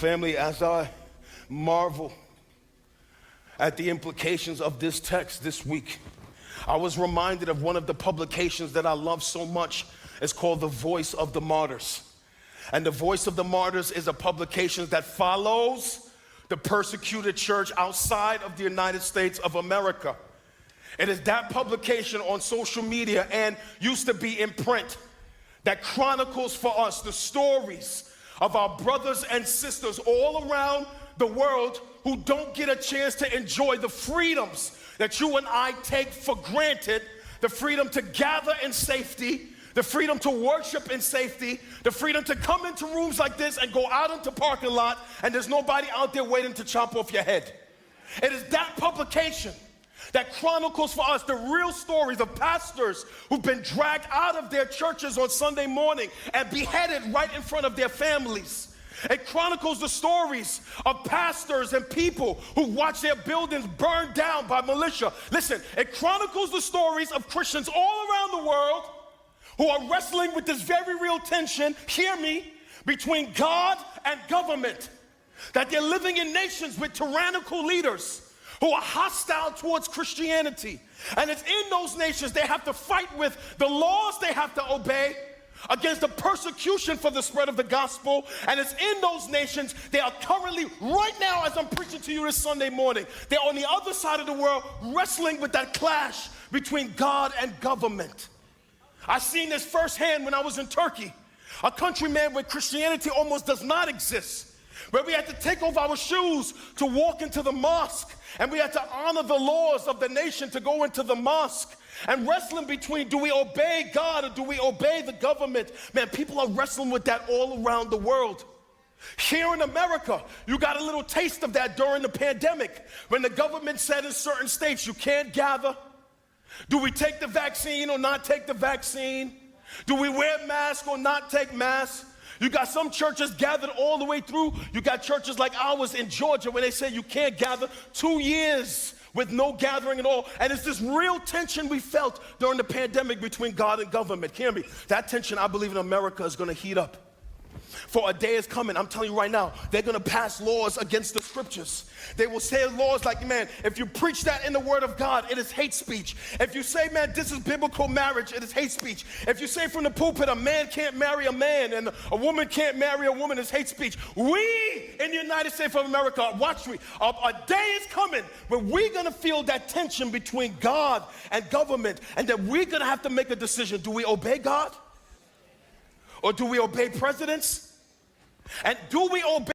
Family, as I marvel at the implications of this text this week, I was reminded of one of the publications that I love so much. It's called The Voice of the Martyrs. And The Voice of the Martyrs is a publication that follows the persecuted church outside of the United States of America. It is that publication on social media and used to be in print that chronicles for us the stories of our brothers and sisters all around the world who don't get a chance to enjoy the freedoms that you and I take for granted, the freedom to gather in safety, the freedom to worship in safety, the freedom to come into rooms like this and go out into parking lot and there's nobody out there waiting to chop off your head. It is that publication that chronicles for us the real stories of pastors who've been dragged out of their churches on Sunday morning and beheaded right in front of their families. It chronicles the stories of pastors and people who watch their buildings burned down by militia. Listen, it chronicles the stories of Christians all around the world who are wrestling with this very real tension, hear me, between God and government. That they're living in nations with tyrannical leaders who are hostile towards Christianity. And it's in those nations they have to fight with the laws they have to obey against the persecution for the spread of the gospel. And it's in those nations they are currently, right now as I'm preaching to you this Sunday morning, they're on the other side of the world wrestling with that clash between God and government. I seen this firsthand when I was in Turkey, a country, man, where Christianity almost does not exist, where we had to take off our shoes to walk into the mosque, and we had to honor the laws of the nation to go into the mosque, and wrestling between, do we obey God or do we obey the government? Man, people are wrestling with that all around the world. Here in America, you got a little taste of that during the pandemic, when the government said in certain states, you can't gather. Do we take the vaccine or not take the vaccine? Do we wear masks or not take masks? You got some churches gathered all the way through. You got churches like ours in Georgia where they say you can't gather. 2 years with no gathering at all. And it's this real tension we felt during the pandemic between God and government. Hear me. That tension, I believe, in America is going to heat up. For a day is coming, I'm telling you right now, they're going to pass laws against the scriptures. They will say laws like, man, if you preach that in the word of God, it is hate speech. If you say, man, this is biblical marriage, it is hate speech. If you say from the pulpit, a man can't marry a man and a woman can't marry a woman, it's hate speech. We in the United States of America, watch me, a day is coming where we're going to feel that tension between God and government, and that we're going to have to make a decision. Do we obey God? Or do we obey presidents? And do we obey